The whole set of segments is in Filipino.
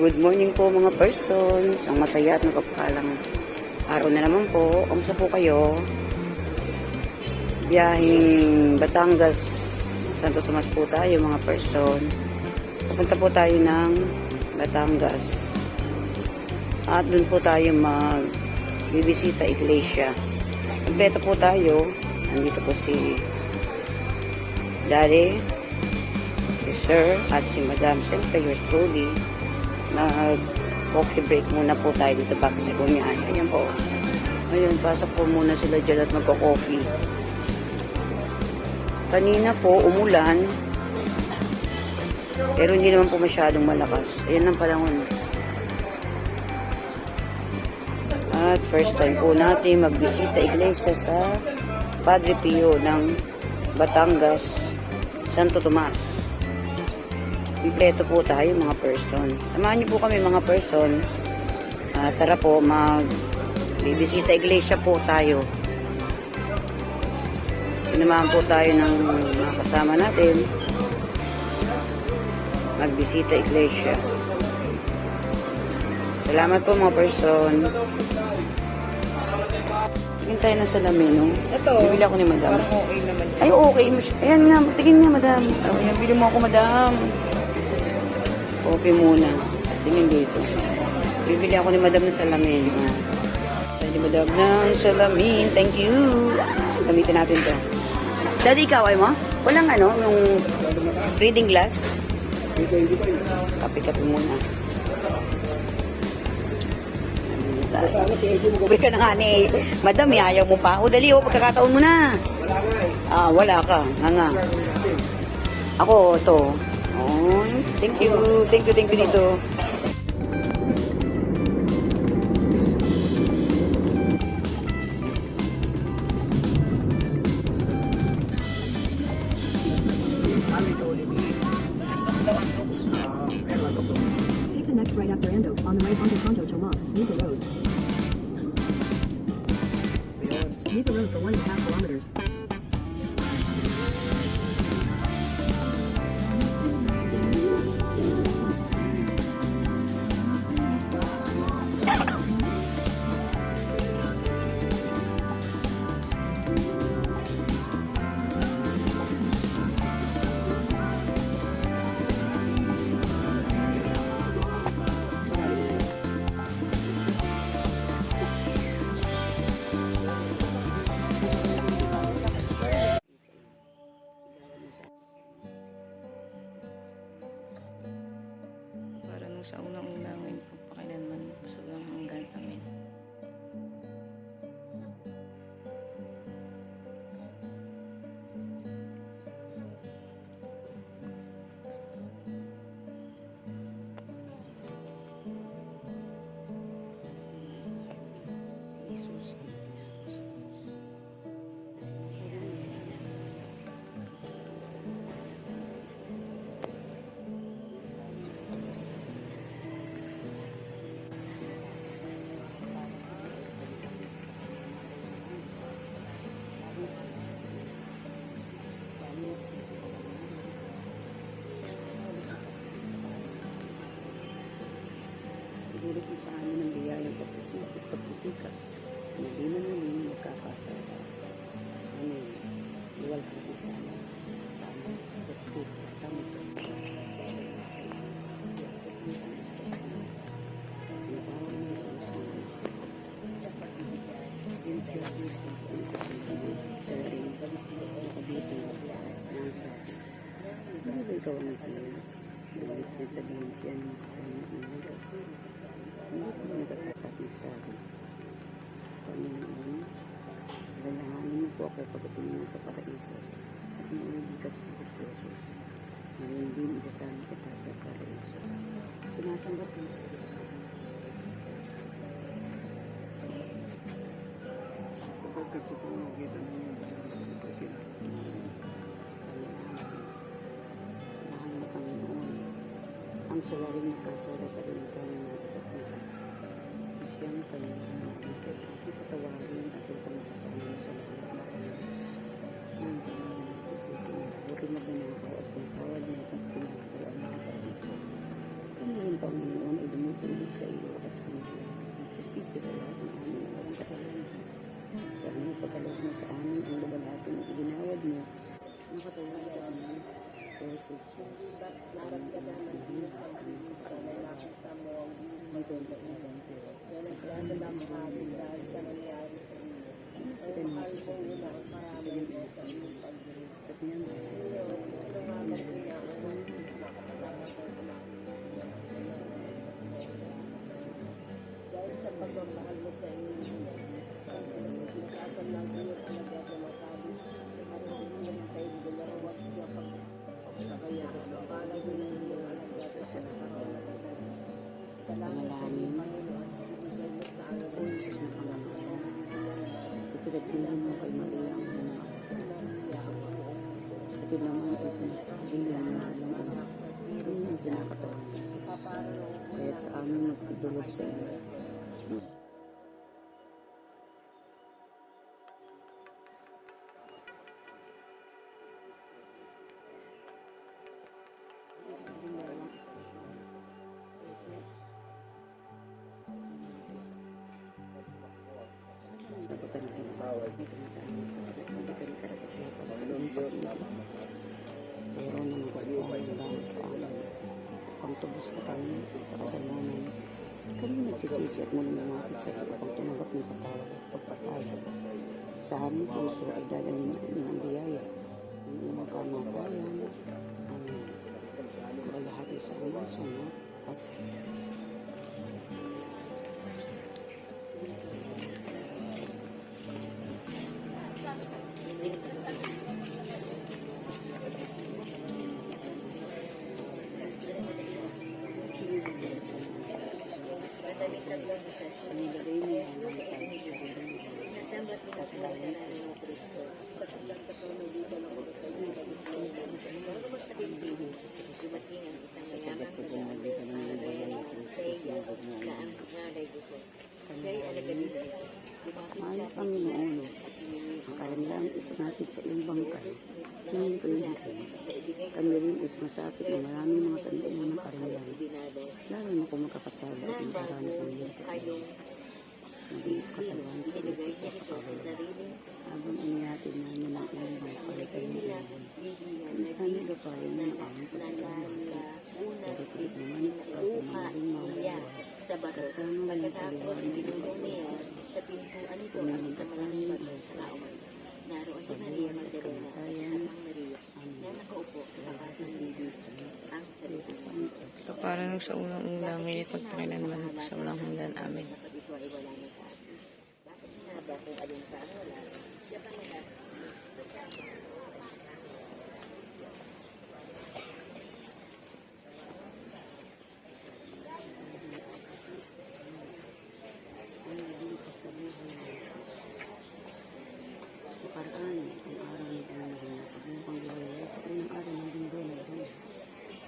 Good morning po mga persons. Ang masaya at nagpapalang araw na naman po. Kamusta po kayo? Biyaheng Batangas, Santo Tomas po tayo mga person. Pupunta po tayo ng Batangas. At dun po tayo magbibisita iglesia. Kompleto po tayo. Nandito po si Daddy, si Sir, at si Madam. Siyempre, yours truly. Nag-coffee break muna po tayo dito bago na gumihan. Ayan po. Ngayon, pasok po muna sila dyan at magko-coffee. Kanina po, umulan. Pero hindi naman po masyadong malakas. Ayan ang panahon. At first time po natin magbisita iglesia sa Padre Pio ng Batangas, Santo Tomas. Kompleto po tayo mga person. Samahan niyo po kami mga person. Tara po, magbibisita iglesia po tayo. Sinamahan po tayo ng mga kasama natin. Magbisita iglesia. Salamat po mga person. Tingin tayo ng salamin, no? Ito. Bibili ako ni Madam. Parang okay naman. Ay, okay. Ayan nga, tingin nga, Madam. Ayan, bili mo ako, Madam. Okay muna. Tapos tingin dito. Bibili ako ni Madam ng salamin. Ni Madam ng salamin. Thank you. Gamitin natin to. Daddy, ikaw ay mo? Walang ano, yung reading glass? Kape-kape muna. Uwi ka na nga ni Madam, ayaw mo pa. O, dali, pagkakataon mo na. Wala ka. Nga. Ako, to. Oh, thank you dito. Take the next right after Andos on the right onto Santo Tomas, Nika Road. Nika Road for 1.5 kilometers. Sa unang-una ngayon po pakilanman sa hanggan namin. Si Jesus. Inulit mo sa amin ang biyayang pagsisisi at pagputika. Hindi na namin magkakasala. Amen. Iwal ka natin sana. Sama sa Espiritu Santo. Natawag mo sa usahan. Pinagkas Jesus ang sasabihin. Sa rin, nakabito ng sa atin. Ano ba ikaw ang Mesiyas? Nagawit na sabihin siya ng kasama ng mga. Hindi ko nagkakapat nagsabi. Panginoon, lalahanin mo po ako pagdating mo sa paraiso at maulikas po sa Jesus. Ngayon din isasama kita sa paraiso. Sinasanggap mo. Sapagkat sa pamagitan mo yung sa sila. Mahal na Panginoon, ang salaring nakasara sa ganitong isa't mga. Siyang Panginoon, isip at ipatawarin at ipangkasalan sa lahat ng Diyos. Ang Panginoon, sa sisiya, buti magnanakaw at pagtawad ng pagpinagpuro ang mga paraiso. Kami rin, Panginoon, ay kundi sa iyo at nagsisisi sa lahat ng aming walang kasalanan. Sa aming pagkaloob mo sa amin ang lubalhati ng iginawad mo, nakatulad sa amin, O Jesus, naramdaman ng Diyos ang Diyos sa lalaki sa mo ang Diyos sa ibang pero. Kaya nagdadala mo kami dahil sa nangyari sa iyo. Ang mahal mo na ang marami mo sa iyong pag-ibig. At niyan, dahil sa pagmamahal mo sa iyo, ang pinagkasan ng iyong alaga na matabi, at ang iyong tayo gumarawas niya pagkakaya sa pala ng iyong alaga sa nakakalaga. Panalangin, o Jesus na Panginoon, ipinagpilihan mo kay Maria ang mga ito naman ay pinagpilihan mo ang anak. Ito ang pinakatawan ng Jesus. Kaya't sa amin magpidulog sa iyo. Pero nang magpapalong dahil sa amin, upang tubos ka kami sa kasalanan, kami nagsisisi at muli lumapit sa iyo upang tumanggap ng patawad at pagpapayag. Sa aming puso ay dadalhin namin ang biyaya ng iyong kamatayan, ang kalahati sa aming sama at Mahal Panginoon, ang karamihan is natin sa iyong bangkay. Ngayon ko yun kami rin is masapit ng maraming mga sandalan ng karamihan. Lalo na kung magkakasala at magkaranas ng hirap at maging sa katawan sa isip at sa katawan. Habang inihatid namin ang iyong bangkay sa iyong ilan, kung saan nagaparin na ang aming pagkakaan. Pagkakilit naman ito sa mga rin mga kasama ng saliwan ng iyong sa pintuan nito kung ang isang kasama mga ng sa kawan. Naroon si Maria Magdalena at isang Mang Maria na nakaupo sa tapat ng bibig ang salita. Para sa unang-unang minit magpakilanman po sa walang hanggan. Amen. Dapat ito ay wala na sa atin. Dapat hinaba kung alin pa ang wala. Siya pa nila. Paraan ang araw ng Panginoon at ang panglalaya sa unang araw ng linggo na rin.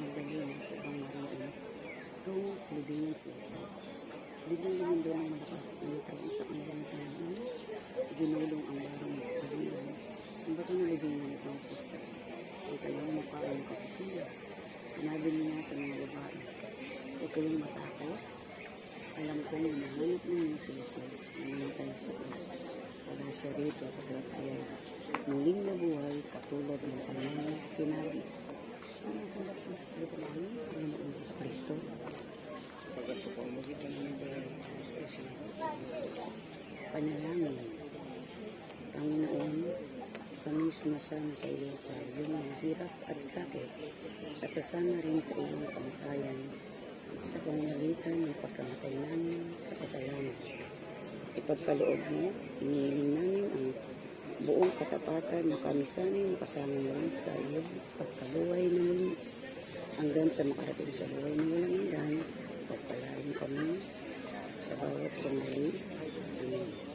Magdalena sa ibang mariin. Tungo sa libingan siya. Biglang linggo ng malakas at nalitagin sa kanilang Panginoon. Ginulong ang barong ng kabilan. Ang bato ng libingan ito ang pusta. Ay kayong makain ng kapasiya. Sinabi niya sa mga babae. Huwag kayong matakot. Alam ko na nahanap ninyo si Jesus. Namatay sa krus. Walang siya rito sa grasya. Muling nabuhay katulad ng kanyang sinabi. Sinasalap na sa Panginoon ang Panginoon sa Kristo. Sagat sa pamagitan ng Diyos. Panalangin. Panginoon, kami sumasama sa iyo sa iyong mga hirap at sakit at sasama rin sa iyong kamatayan sa pamamagitan ng pagkamatay namin sa kasalanan. Ipagkaloob mo, iniiling namin ang buong katapatan na kami sana'y makasama naman sa iyong pagkaluway na muli hanggang sa makarating sa buhay na walang hanggan. Pagpalain kami sa bawat sandali. Amen.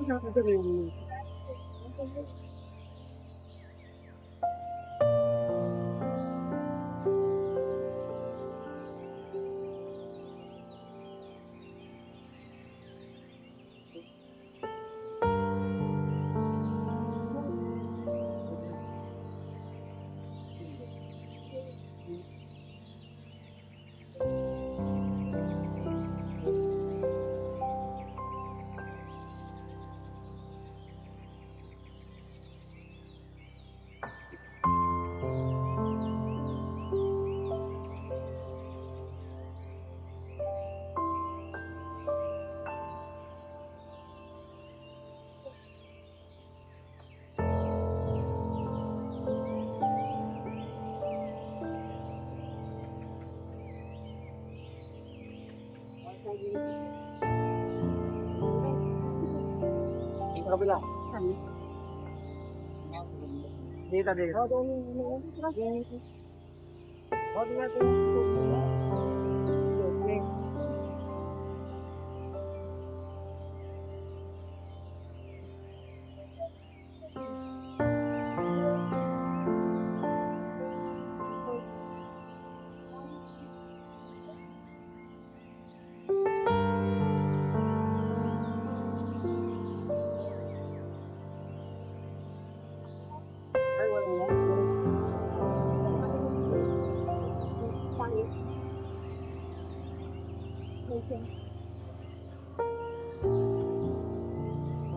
Yung kabila. Dito, dito. Ay, wala na.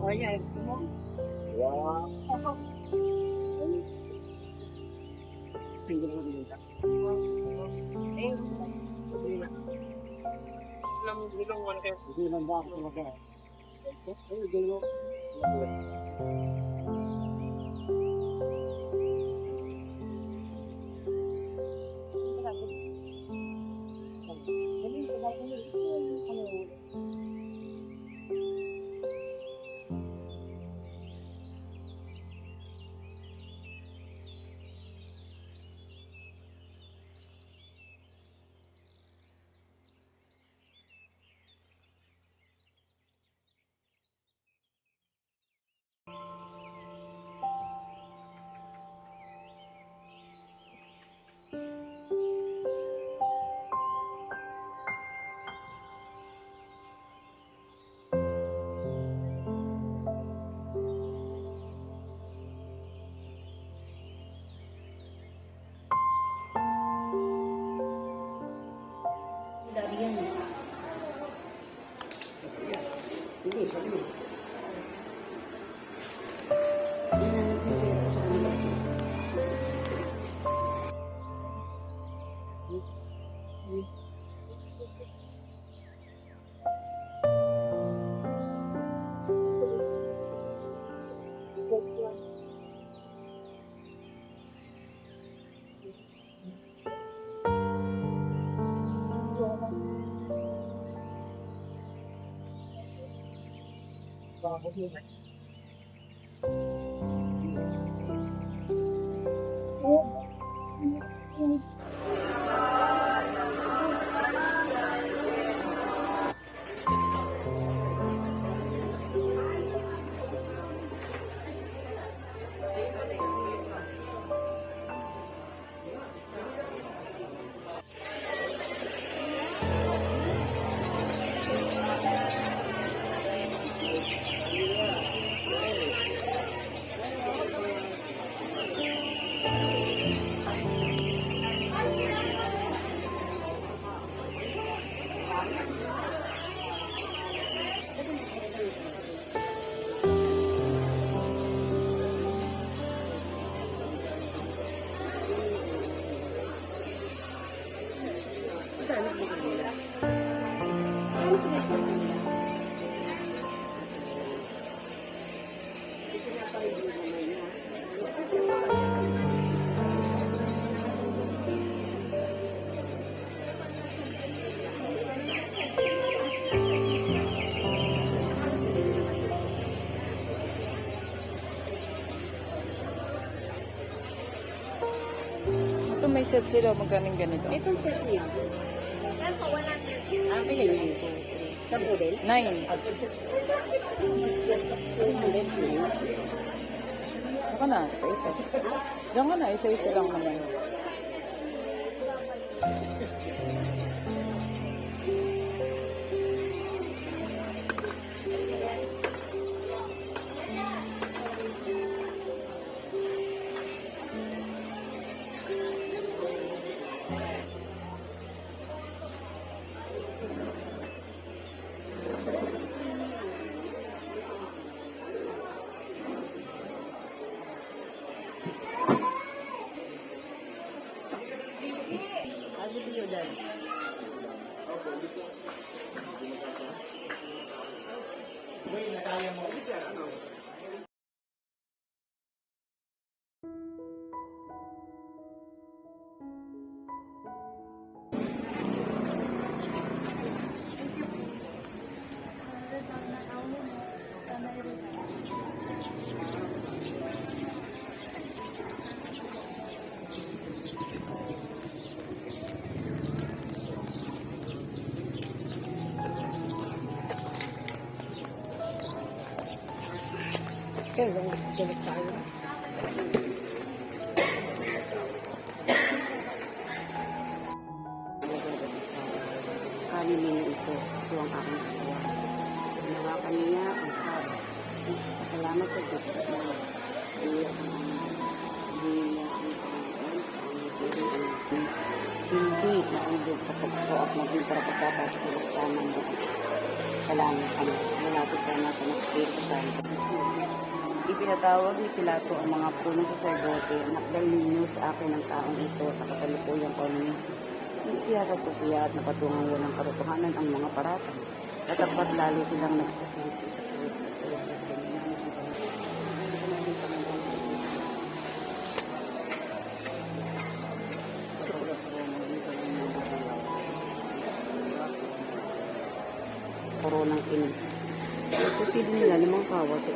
Oh, yeah. Wow. Tingnan mo dito. Ilang one kayo? Ilang ba ako talaga? Ay, gulo. Dali yan. Hindi, sabi mo. Hindi na natin pera ko sa kanila. Ito may set sila, magkaning ganito. Itong set niya. Ah, kaya yun. 10 din? 9. Baka na, isa-isa. Diyan ka na, isa-isa lang naman. Okay, balik tayo. Kanilin ito ang aking kasawa. Nawakan niya ang sabi. Pasalamat sa Diyos na iyak hindi niya ang Panginoon sa aming hindi naulog sa pagso at maging parapat sa laksanan mo. Salamat kami. Malapit sana sa Espiritu Santo. Ipinatawag ni Pilato ang mga punong saserdote, nakdal ninyo sa akin ang taong ito sa kasalukuyang pauninsi. Sinisiyasat ko siya at napatungang walang katotohanan ang mga paratang. Tatapat lalo silang nagkasisi sa krus at sa labas ganyan. Koronang inig. Susunod nila limang kawa sa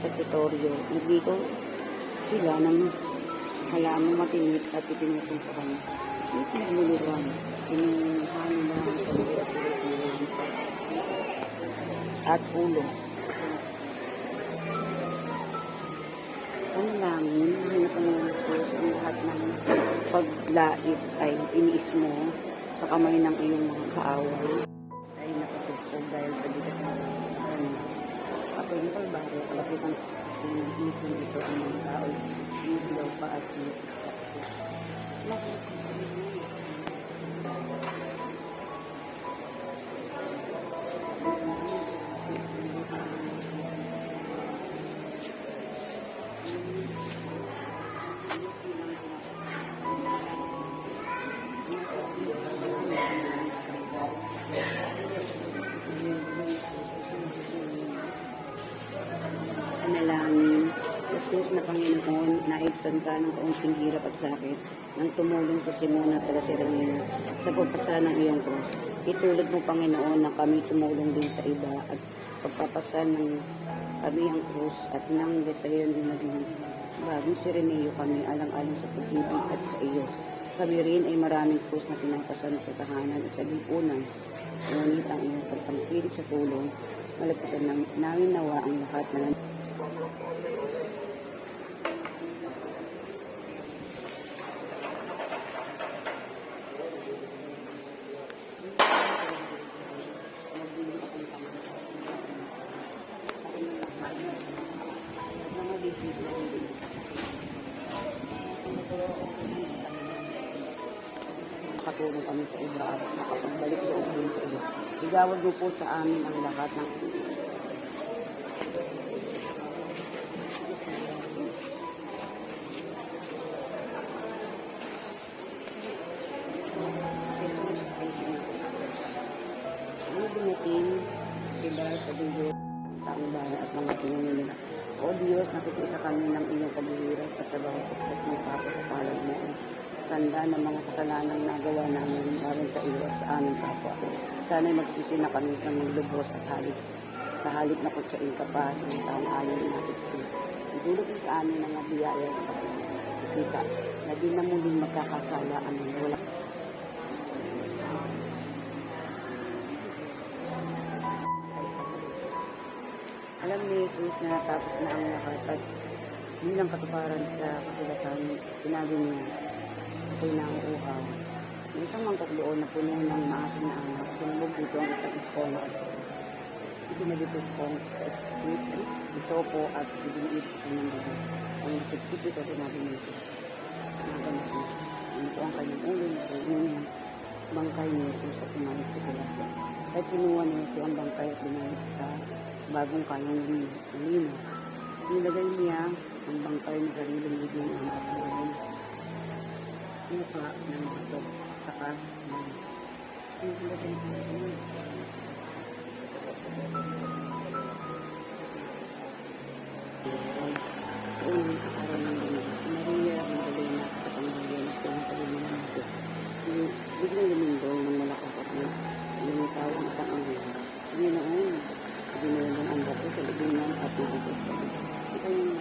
teritoryo. Nagligaw sila ng halaman matinit at ipinutong sa kanya. Isipin niluluran, pinuhanin na ang pagkira at ulo. Ang langin, ang Panginoon ang lahat ng paglait ay iniis mo sa kamay ng iyong mga kaaway. Ay nakasugsog dahil sa bigat ng isa niya. Ako yung kalbaro, kalapitan isin ito ang mga tao. Isilaw pa at iniksaksi. Sinabi ko panalangin. Jesus na Panginoon, naibsan ka ng kaunting hirap at sakit nang tumulong sa Simona at Sirenina sa pagpasa ng iyong krus. Itulad mo, Panginoon, na kami tumulong din sa iba at pagpapasa ng kami ang krus at nang desayon din naging bagong Sireneo kami alang-alang sa pag-ibig at sa iyo. Kami rin ay maraming krus na pinapasan sa tahanan at sa lipunan. Ngunit ang iyong pagtangkilik sa tulong, malagpasan namin nawa ang lahat na katulong kami sa iba at nakapagbalik loob din sa iyo. Igawad mo po sa amin ang lahat ng dumating sila sa dulo taong bahay at mga tinanong nila. O Diyos, nakikisa kami ng iyong paghihirap at sa bawat pagkat ng papa sa palad mo. Tanda ng mga kasalanang nagawa namin maraming sa iyo at sa aming kapwa. Sana'y magsisi na kami sa mga lubos at halis. Sa halip na kutsain ka pa sa mga taong ayon natin sa iyo. Itulog mo sa amin ang biyaya sa pagsisita na di na muling magkakasala ang wala. Alam ni Jesus na tapos na ang lahat at bilang katuparan sa kasulatan, sinabi niya, ako'y nauuhaw. May isang mangkok doon na puno ng maasim na anak, tinulog dito ang isang iskong. Ipinalito iskong sa isopo at ibiniit sa kanyang bibig. Ang nasiksik ito, sinabi ni Jesus. Naganap niya. Ito ang kanyang ulo na sa niya. Bangkay ni Jesus at pinalik si Pilato. At kinuha niya siyang bangkay at binalik sa bagong kanyang lino. Nilagay niya ang bangkay na sariling liging ang kapalaran. Muka ng batok, saka malis. Nilagay niya. Sa unang araw ng linggo, si Maria Magdalena at ang Maria na pinasali ni Jesus. Biglang lumindol ng malakas at lumitaw ang isang anghel. Panginoon, binulan ang bato sa libingan at nabigos sa ito. Ito yung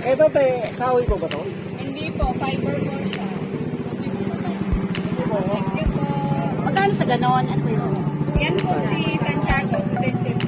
Ito, te, kahoy ko ba to? Hindi po, fiber po siya. Thank you po. magkano sa ganon? Ano ba yun? Yan po si Santiago sa St. James.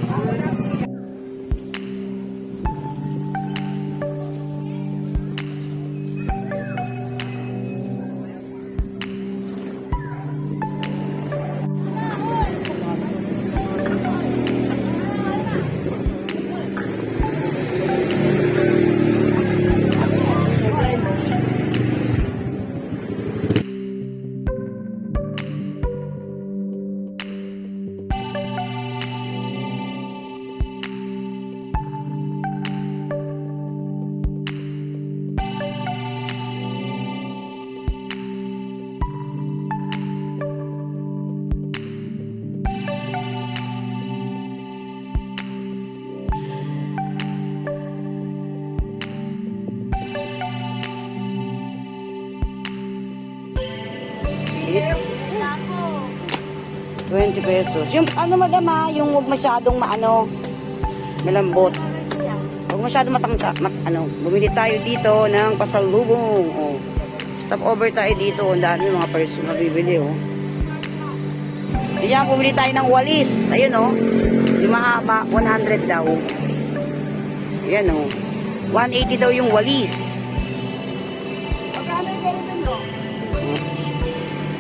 $20 pesos. Yung ano madama, yung huwag masyadong maano, malambot. Huwag masyadong bumili tayo dito ng pasalubong. Oh. Stop over tayo dito. Ang dami mga person na bibili. Oh. Diyan, bumili tayo ng walis. Ayun oh. Yung mahaba, 100 daw. Ayan oh. 180 daw yung walis.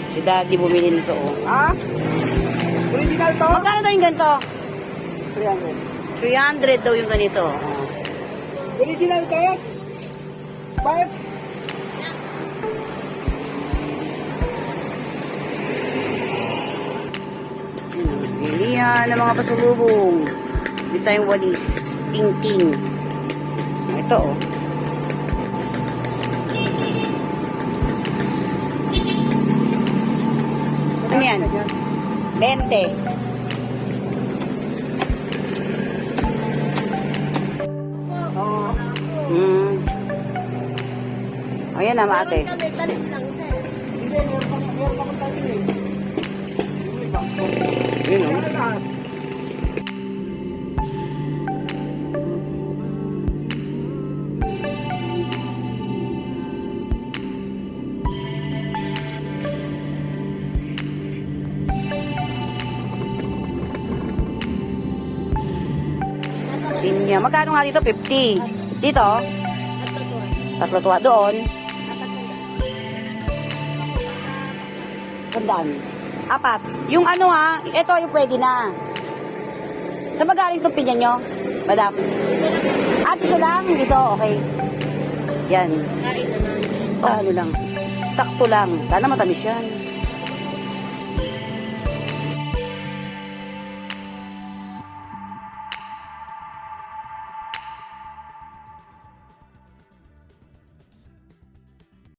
Si Daddy bumili nito oh. Ha? Original to? Magkano daw yung ganito? 300. 300 daw yung ganito. Original to? Bakit? Bilihan ng mga pasulubong. Dito tayong walis. Ting-ting. Ito oh. Ano yan? 20. Oo. Ayan na, ate. Hindi, meron pa tayo eh. Yun o. Ano lahat? Pinya. Magkano nga dito? 50. Dito? Tatlo tuwa doon. Sandaan. 4. Yung ano ha, ito yung pwede na. Sa magaling itong pinya nyo? Madam? Ah, dito lang? Dito, okay. Yan. Ano lang. Sakto lang. Sana matamis yan.